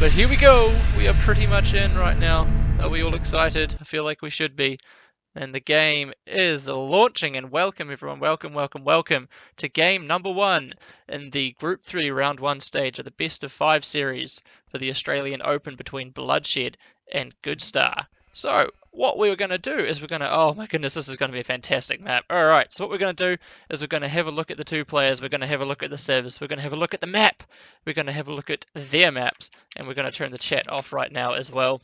But here we go. We are pretty much in right now. Are we all excited? I feel like we should be. And the game is launching. And welcome, everyone. Welcome to game number 1 in the Group 3 Round 1 stage of the Best of 5 series for the Australian Open between Bloodshed and Goodstah. So, what we're going to do is oh my goodness, this is going to be a fantastic map. Alright, so what we're going to do is we're going to have a look at the two players, we're going to have a look at the servers, we're going to have a look at the map, we're going to have a look at their maps, and we're going to turn the chat off right now as well,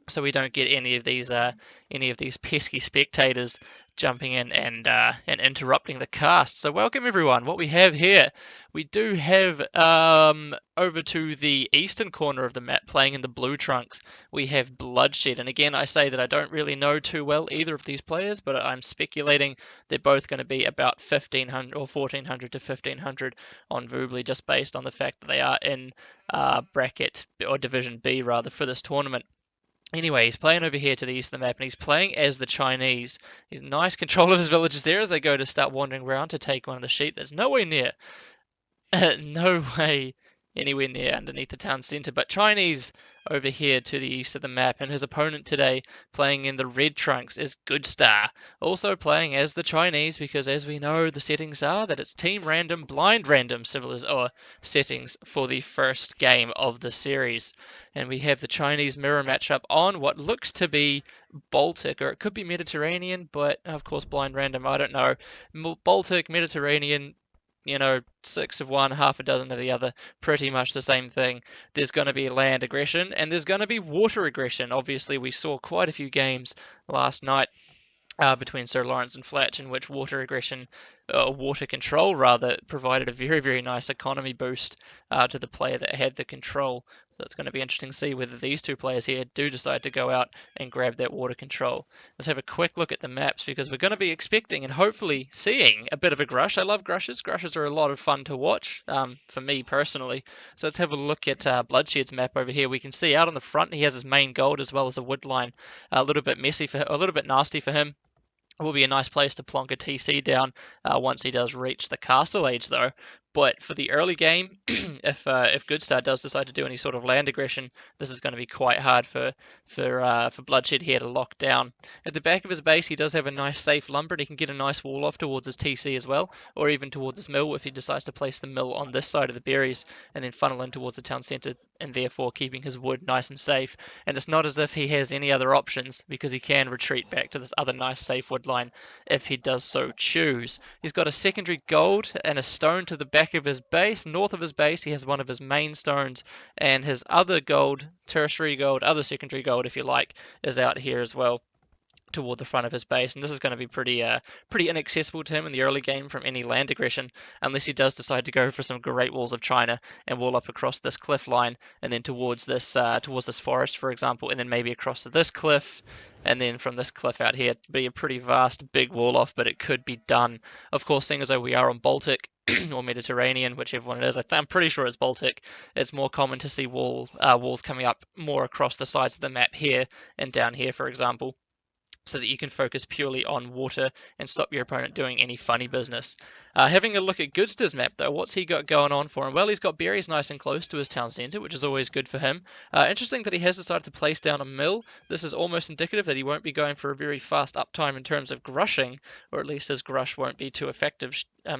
so we don't get any of these pesky spectators jumping in and interrupting the cast. So welcome everyone. What we have here, we do have over to the eastern corner of the map, playing in the blue trunks, we have Bloodshed. And again, I say that I don't really know too well either of these players, but I'm speculating they're both going to be about 1500 or 1400 to 1500 on Voobly, just based on the fact that they are in bracket or division B rather for this tournament. Anyway, he's playing over here to the east of the map, and he's playing as the Chinese. He's nice control of his villages there as they go to start wandering around to take one of the sheep. There's nowhere near, no way anywhere near underneath the town centre. But Chinese over here to the east of the map, and his opponent today playing in the red trunks is Goodstah, also playing as the Chinese, because as we know the settings are that it's team random, blind random or settings for the first game of the series. And we have the Chinese mirror matchup on what looks to be Baltic, or it could be Mediterranean, but of course blind random, I don't know. Baltic, Mediterranean, 6 of one, half a dozen of the other, pretty much the same thing. There's going to be land aggression and there's going to be water aggression. Obviously, we saw quite a few games last night between Sir Lawrence and Fletch, in which water aggression, water control rather, provided a very, very nice economy boost to the player that had the control. So it's going to be interesting to see whether these two players here do decide to go out and grab that water control. Let's have a quick look at the maps, because we're going to be expecting and hopefully seeing a bit of a grush. I love grushes. Grushes are a lot of fun to watch, for me personally. So let's have a look at Bloodshed's map over here. We can see out on the front he has his main gold as well as a wood line. A little bit messy a little bit nasty for him. It will be a nice place to plonk a TC down once he does reach the castle age, though. But for the early game, if Goodstah does decide to do any sort of land aggression, this is going to be quite hard for Bloodshed here to lock down. At the back of his base, he does have a nice safe lumber, and he can get a nice wall off towards his TC as well, or even towards his mill if he decides to place the mill on this side of the berries and then funnel in towards the town centre, and therefore keeping his wood nice and safe. And it's not as if he has any other options, because he can retreat back to this other nice safe wood line if he does so choose. He's got a secondary gold and a stone to the back of his base. North of his base, he has one of his main stones, and his other gold, tertiary gold, other secondary gold if you like, is out here as well toward the front of his base, and this is going to be pretty inaccessible to him in the early game from any land aggression, unless he does decide to go for some Great Walls of China and wall up across this cliff line, and then towards this forest, for example, and then maybe across to this cliff, and then from this cliff out here, it'd be a pretty vast, big wall off, but it could be done. Of course, seeing as though we are on Baltic or Mediterranean, whichever one it is, I'm pretty sure it's Baltic. It's more common to see walls coming up more across the sides of the map here and down here, for example, so that you can focus purely on water and stop your opponent doing any funny business. Having a look at Goodstah's map, though, what's he got going on for him? Well, he's got berries nice and close to his town centre, which is always good for him. Interesting that he has decided to place down a mill. This is almost indicative that he won't be going for a very fast uptime in terms of grushing, or at least his grush won't be too effective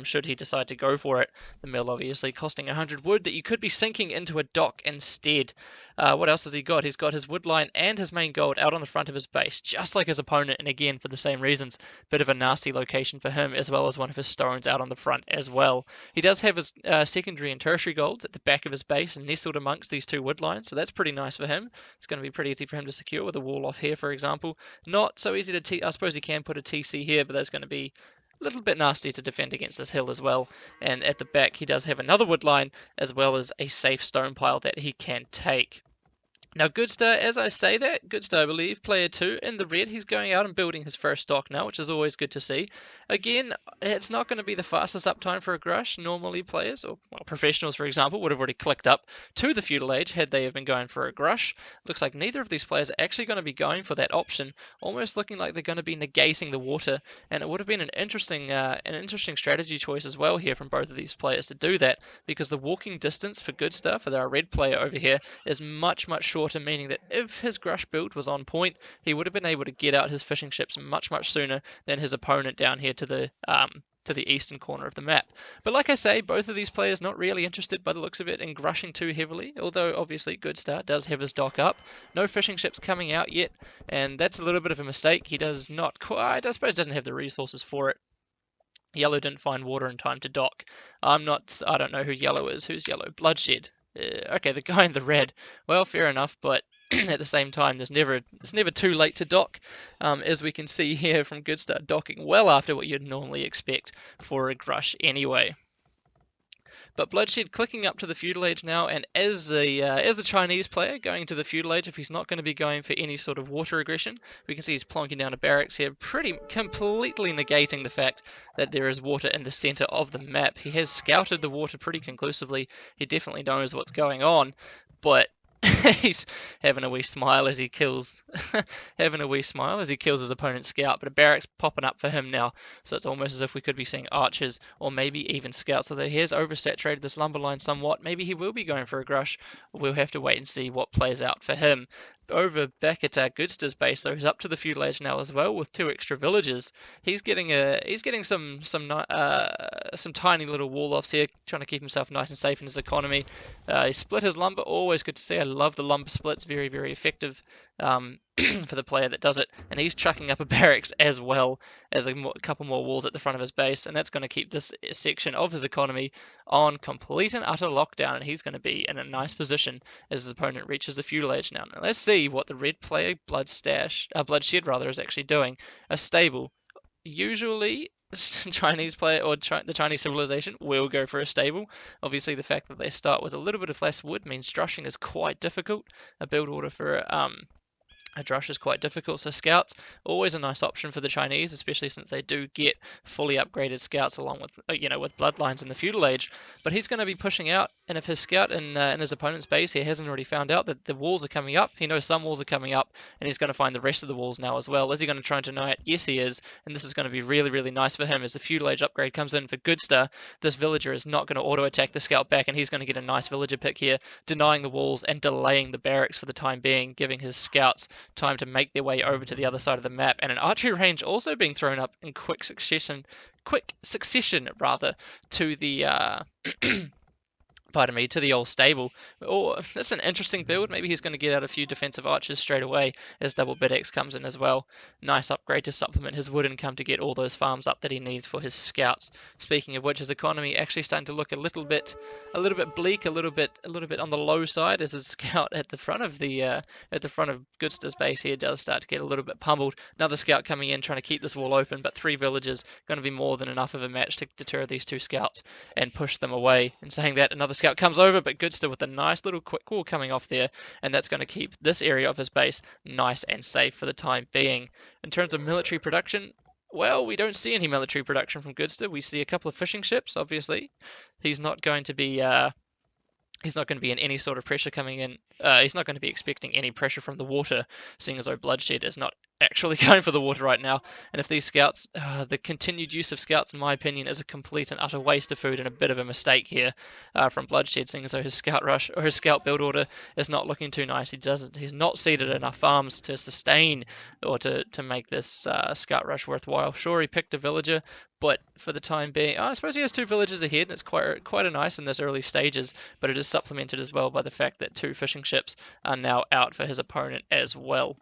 should he decide to go for it. The mill obviously costing 100 wood that you could be sinking into a dock instead. What else has he got? He's got his wood line and his main gold out on the front of his base, just like his opponent, and again, for the same reasons, bit of a nasty location for him, as well as one of his stones out on the front as well. He does have his secondary and tertiary golds at the back of his base and nestled amongst these two wood lines, so that's pretty nice for him. It's going to be pretty easy for him to secure with a wall off here, for example. Not so easy to I suppose he can put a TC here, but that's going to be a little bit nasty to defend against this hill as well. And at the back, he does have another wood line, as well as a safe stone pile that he can take. Now, Goodstah, as I say that, Goodstah, I believe, player 2 in the red, he's going out and building his first stock now, which is always good to see. Again, it's not going to be the fastest uptime for a Grush. Normally, players, or well, professionals, for example, would have already clicked up to the Feudal Age had they have been going for a Grush. Looks like neither of these players are actually going to be going for that option, almost looking like they're going to be negating the water, and it would have been an interesting strategy choice as well here from both of these players to do that, because the walking distance for Goodstah, for our red player over here, is much shorter, meaning that if his Grush build was on point, he would have been able to get out his fishing ships much sooner than his opponent down here to the eastern corner of the map. But like I say, both of these players not really interested by the looks of it in grushing too heavily, although obviously Goodstah does have his dock up. No fishing ships coming out yet, and that's a little bit of a mistake. He does not quite, I suppose, doesn't have the resources for it. Yellow didn't find water in time to dock. I don't know who Yellow is. Who's Yellow? Bloodshed. Okay, the guy in the red. Well, fair enough, but at the same time, it's never too late to dock, as we can see here from Goodstah docking well after what you'd normally expect for a Grush anyway. But Bloodshed clicking up to the Feudal Age now, and as the Chinese player going to the Feudal Age, if he's not going to be going for any sort of water aggression, we can see he's plonking down a barracks here, pretty completely negating the fact that there is water in the center of the map. He has scouted the water pretty conclusively. He definitely knows what's going on, but he's having a wee smile as he kills his opponent's scout. But a barracks popping up for him now, so it's almost as if we could be seeing archers or maybe even scouts. Although he has oversaturated this lumber line somewhat, maybe he will be going for a Grush. We'll have to wait and see what plays out for him. Over back at Goodstah's base, though, he's up to the Feudal Age now as well with 2 extra villages. He's getting some tiny little wall offs here, trying to keep himself nice and safe in his economy. He split his lumber, always good to see. I love the lumber splits, very effective for the player that does it. And he's chucking up a barracks as well as a couple more walls at the front of his base, and that's going to keep this section of his economy on complete and utter lockdown, and he's going to be in a nice position as his opponent reaches the Feudal Age now. Now let's see what the red player Bloodshed rather is actually doing. A stable. Usually Chinese player or the Chinese civilization will go for a stable. Obviously the fact that they start with a little bit of less wood means drushing is quite difficult. A build order for a drush is quite difficult, so scouts, always a nice option for the Chinese, especially since they do get fully upgraded scouts along with, with bloodlines in the Feudal Age. But he's going to be pushing out, and if his scout in his opponent's base here hasn't already found out that the walls are coming up, he knows some walls are coming up, and he's going to find the rest of the walls now as well. Is he going to try and deny it? Yes, he is, and this is going to be really nice for him as the Feudal Age upgrade comes in for Goodstah. This villager is not going to auto-attack the scout back, and he's going to get a nice villager pick here, denying the walls and delaying the barracks for the time being, giving his scouts time to make their way over to the other side of the map, and an archery range also being thrown up in quick succession rather, to the pardon me, to the old stable. Oh, that's an interesting build. Maybe he's going to get out a few defensive archers straight away as double BidX comes in as well. Nice upgrade to supplement his wood income to get all those farms up that he needs for his scouts. Speaking of which, his economy actually starting to look a little bit bleak, a little bit on the low side, as his scout at the front of Goodstah's base here does start to get a little bit pummeled. Another scout coming in trying to keep this wall open, but 3 villages going to be more than enough of a match to deter these 2 scouts and push them away. And saying that, another scout comes over, but Goodstah with a nice little quick wall coming off there, and that's going to keep this area of his base nice and safe for the time being. In terms of military production, well, we don't see any military production from Goodstah. We see a couple of fishing ships, obviously. He's not going to be in any sort of pressure coming in. He's not going to be expecting any pressure from the water, seeing as though Bloodshed is not actually going for the water right now. And if these scouts, the continued use of scouts, in my opinion, is a complete and utter waste of food and a bit of a mistake here from Bloodshed, seeing as though his scout rush or his scout build order is not looking too nice. He's not seeded enough farms to sustain or to make this scout rush worthwhile. Sure, he picked a villager, but for the time being, I suppose he has 2 villages ahead, and it's quite a nice in this early stages, but it is supplemented as well by the fact that 2 fishing ships are now out for his opponent as well.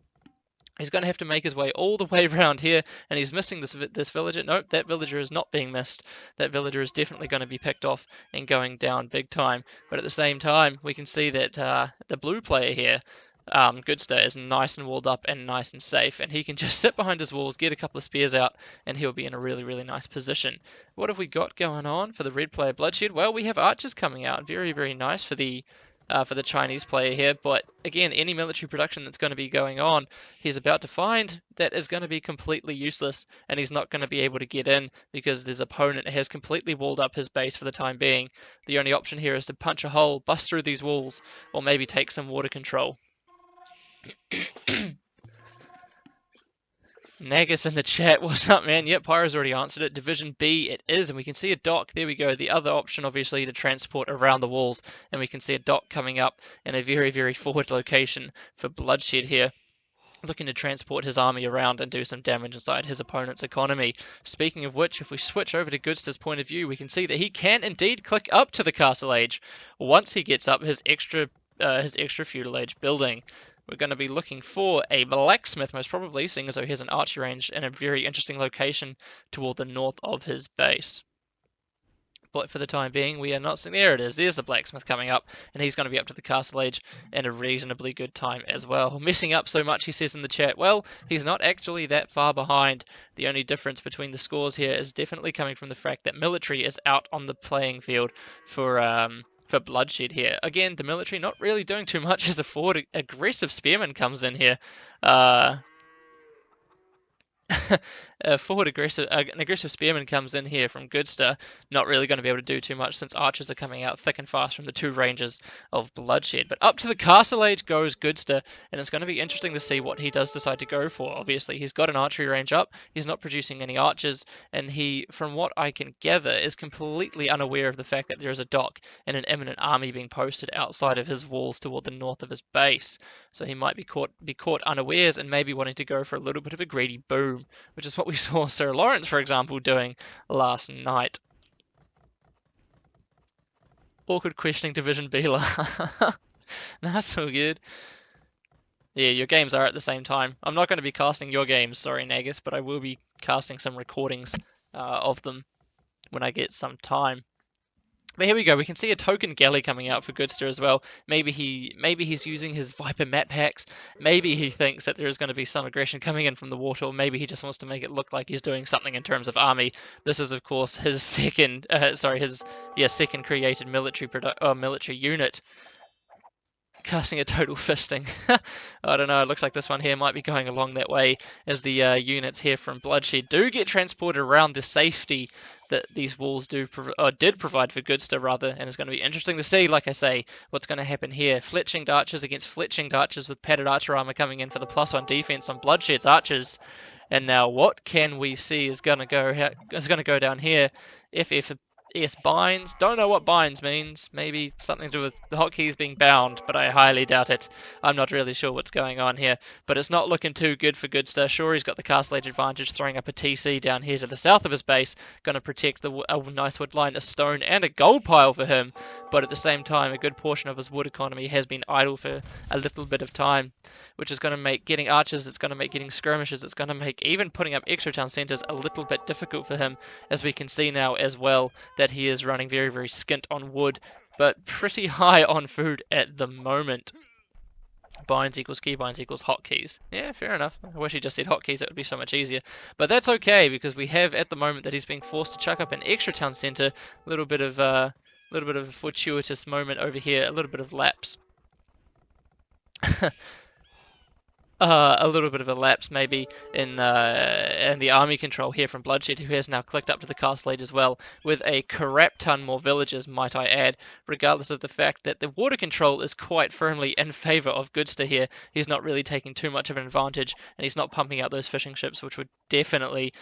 He's going to have to make his way all the way around here, and he's missing this villager. Nope, that villager is not being missed. That villager is definitely going to be picked off and going down big time. But at the same time, we can see that the blue player here, Goodstah, is nice and walled up and nice and safe, and he can just sit behind his walls, get a couple of spears out, and he'll be in a really nice position. What have we got going on for the red player Bloodshed? Well, we have archers coming out. Very nice for the for the Chinese player here. But again, any military production that's going to be going on, he's about to find that is going to be completely useless, and he's not going to be able to get in because his opponent has completely walled up his base for the time being. The only option here is to punch a hole, bust through these walls, or maybe take some water control. Nagus in the chat, what's up, man? Yep, Pyro's already answered it. Division B it is, and we can see a dock. There we go. The other option, obviously, to transport around the walls, and we can see a dock coming up in a very, very forward location for Bloodshed here, looking to transport his army around and do some damage inside his opponent's economy. Speaking of which, if we switch over to Goodstah's point of view, we can see that he can indeed click up to the Castle Age once he gets up his extra feudal age building. We're going to be looking for a blacksmith, most probably, seeing as though he has an archery range in a very interesting location toward the north of his base. But for the time being, we are not seeing. There it is. There's the blacksmith coming up, and he's going to be up to the castle age in a reasonably good time as well. Messing up so much, he says in the chat. Well, he's not actually that far behind. The only difference between the scores here is definitely coming from the fact that military is out on the playing field for Bloodshed here. Again, the military not really doing too much as a forward aggressive spearman comes in here. An aggressive spearman comes in here from Goodstah, not really going to be able to do too much since archers are coming out thick and fast from the two ranges of Bloodshed. But up to the castle age goes Goodstah, and it's going to be interesting to see what he does decide to go for. Obviously, he's got an archery range up, he's not producing any archers, and he, from what I can gather, is completely unaware of the fact that there is a dock and an imminent army being posted outside of his walls toward the north of his base. So he might be caught unawares and maybe wanting to go for a little bit of a greedy boom, which is what we saw Sir Lawrence, for example, doing last night. Awkward questioning Division B. That's so good. Yeah, your games are at the same time. I'm not going to be casting your games, sorry Nagus, but I will be casting some recordings of them when I get some time. But here we go. We can see a token galley coming out for Goodstah as well. Maybe he's using his Viper map packs. Maybe he thinks that there is going to be some aggression coming in from the water, or maybe he just wants to make it look like he's doing something in terms of army. This is, of course, his second created military unit. Casting a total fisting. I don't know, it looks like this one here might be going along that way as the units here from Bloodshed do get transported around the safety that these walls did provide for Goodstah, rather, and it's going to be interesting to see, like I say, what's going to happen here. Fletching archers against fletching archers with padded archer armor coming in for the +1 defense on Bloodshed's archers. And now what can we see is going to go down here. FS binds. Don't know what binds means. Maybe something to do with the hotkeys being bound, but I highly doubt it. I'm not really sure what's going on here, but it's not looking too good for Goodstah. Sure, he's got the castle age advantage, throwing up a TC down here to the south of his base, going to protect a nice wood line, a stone, and a gold pile for him, but at the same time, a good portion of his wood economy has been idle for a little bit of time, which is going to make getting archers, it's going to make getting skirmishes, it's going to make even putting up extra town centres a little bit difficult for him, as we can see now as well that he is running very, very skint on wood, but pretty high on food at the moment. Binds equals keybinds equals hotkeys. Yeah, fair enough. I wish he just said hotkeys, that would be so much easier. But that's okay, because we have at the moment that he's being forced to chuck up an extra town centre, a little bit of a fortuitous moment over here, a little bit of lapse. A little bit of a lapse maybe in the army control here from Bloodshed, who has now clicked up to the castle age as well, with a crap ton more villagers, might I add, regardless of the fact that the water control is quite firmly in favour of Goodstah here. He's not really taking too much of an advantage, and he's not pumping out those fishing ships, which would definitely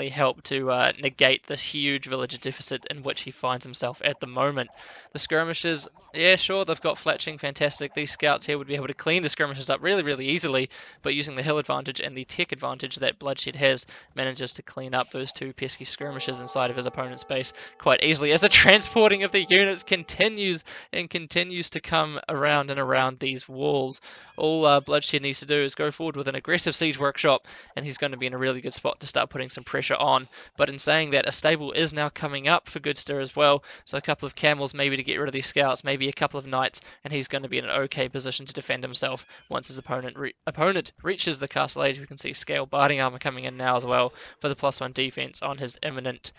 help to negate this huge villager deficit in which he finds himself at the moment. The skirmishes, yeah, sure, they've got fletching, fantastic. These scouts here would be able to clean the skirmishes up really, really easily, but using the hill advantage and the tech advantage that Bloodshed has, manages to clean up those two pesky skirmishes inside of his opponent's base quite easily, as the transporting of the units continues to come around and around these walls. All Bloodshed needs to do is go forward with an aggressive siege workshop, and he's going to be in a really good spot to start putting some pressure on. But in saying that, a stable is now coming up for Goodstah as well, so a couple of camels maybe to get rid of these scouts, maybe a couple of knights, and he's going to be in an okay position to defend himself once his opponent reaches the castle age. We can see scale barding armor coming in now as well for the +1 defense on his imminent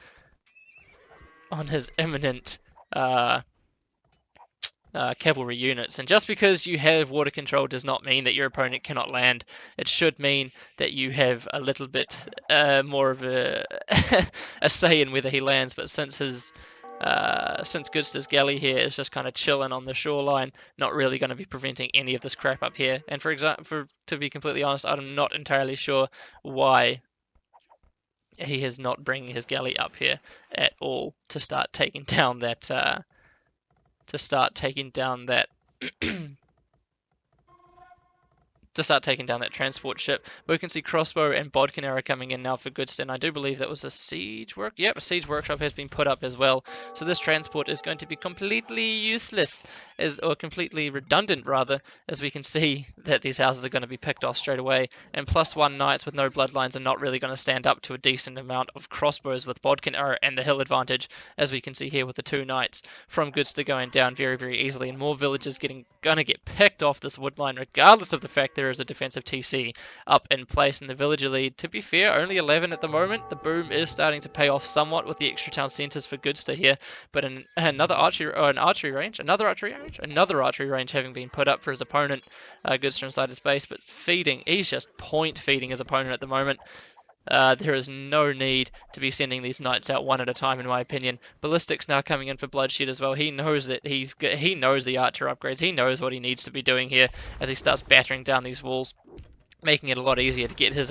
cavalry units. And just because you have water control does not mean that your opponent cannot land. It should mean that you have a little bit more of a a say in whether he lands. But since Goodstah's galley here is just kind of chilling on the shoreline, not really going to be preventing any of this crap up here. And to be completely honest, I'm not entirely sure why he is not bringing his galley up here at all to start taking down that transport ship. We can see crossbow and bodkin arrow coming in now for Goodstah, and I do believe that was a siege work. Yep, a siege workshop has been put up as well. So this transport is going to be completely useless, or completely redundant rather, as we can see that these houses are going to be picked off straight away. And +1 knights with no bloodlines are not really going to stand up to a decent amount of crossbows with bodkin arrow and the hill advantage, as we can see here with the 2 knights from Goodstah going down very, very easily, and more villagers gonna get picked off this wood line, regardless of the fact there is a defensive TC up in place in the villager lead. To be fair, only 11 at the moment. The boom is starting to pay off somewhat with the extra town centres for Goodstah here, but another archery range having been put up for his opponent, Goodstah inside his base, but he's just point feeding his opponent at the moment. There is no need to be sending these knights out one at a time, in my opinion. Ballistic's now coming in for Bloodshed as well. He knows that he knows the archer upgrades. He knows what he needs to be doing here as he starts battering down these walls, making it a lot easier to get his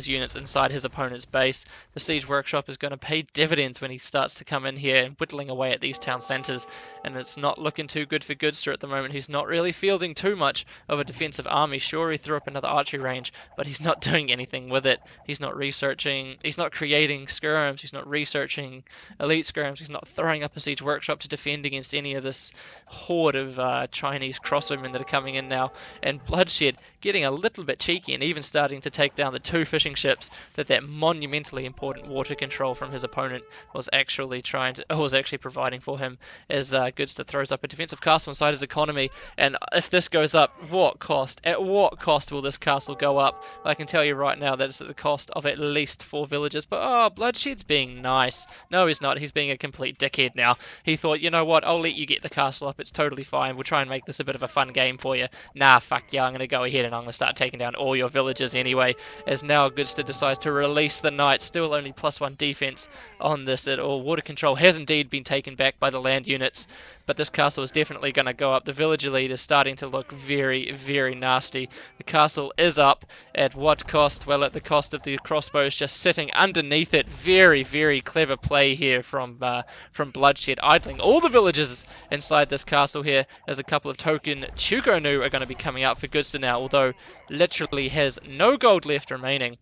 units inside his opponent's base. The siege workshop is going to pay dividends when he starts to come in here and whittling away at these town centres, and it's not looking too good for Goodstah at the moment. He's not really fielding too much of a defensive army. Sure, he threw up another archery range, but he's not doing anything with it. He's not researching, he's not creating skirms, he's not researching elite skirms, he's not throwing up a siege workshop to defend against any of this horde of Chinese crossbowmen that are coming in now. And Bloodshed getting a little bit cheeky and even starting to take down the 2 fishing ships that monumentally important water control from his opponent was actually providing for him, as Goodstah throws up a defensive castle inside his economy. And if this goes up, what cost? At what cost will this castle go up? I can tell you right now that it's at the cost of at least 4 villages. But Bloodshed's being nice. No, he's not. He's being a complete dickhead now. He thought, you know what, I'll let you get the castle up. It's totally fine. We'll try and make this a bit of a fun game for you. Nah, fuck yeah, I'm going to go ahead and I'm going to start taking down all your villages anyway, as now Goodstah decides to release the knights. Still only +1 defense on this at all. Water control has indeed been taken back by the land units, but this castle is definitely going to go up. The villager lead is starting to look very, very nasty. The castle is up. At what cost? Well, at the cost of the crossbows just sitting underneath it. Very, very clever play here from Bloodshed, idling all the villagers inside this castle here, as a couple of token Chukonu are going to be coming out for Goodstah now, although literally has no gold left remaining.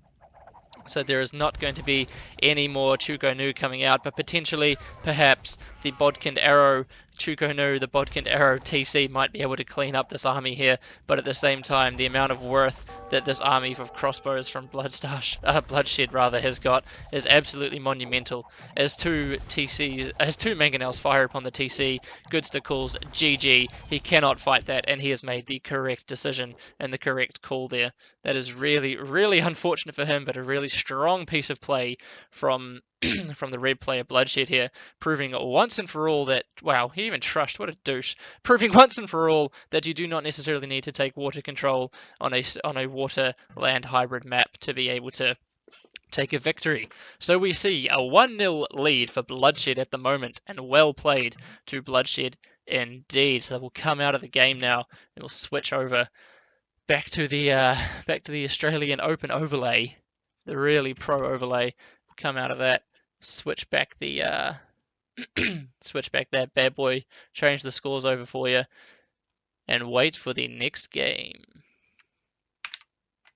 So there is not going to be any more Chukonu coming out, but potentially, perhaps, the Bodkin Arrow Chukonu, the Bodkin Arrow TC might be able to clean up this army here, but at the same time, the amount of worth that this army of crossbows from Bloodshed has got is absolutely monumental. As 2 mangonels fire upon the TC, Goodstah calls GG. He cannot fight that, and he has made the correct decision and the correct call there. That is really, really unfortunate for him, but a really strong piece of play from from the red player Bloodshed here, proving once and for all that, wow, he even trushed, what a douche, proving once and for all that you do not necessarily need to take water control on a water land hybrid map to be able to take a victory. So we see a 1-0 lead for Bloodshed at the moment, and well played to Bloodshed indeed. So we'll come out of the game now and we'll switch over back to the Australian Open overlay, the really pro overlay. Come out of that, switch back that bad boy, change the scores over for you, and wait for the next game.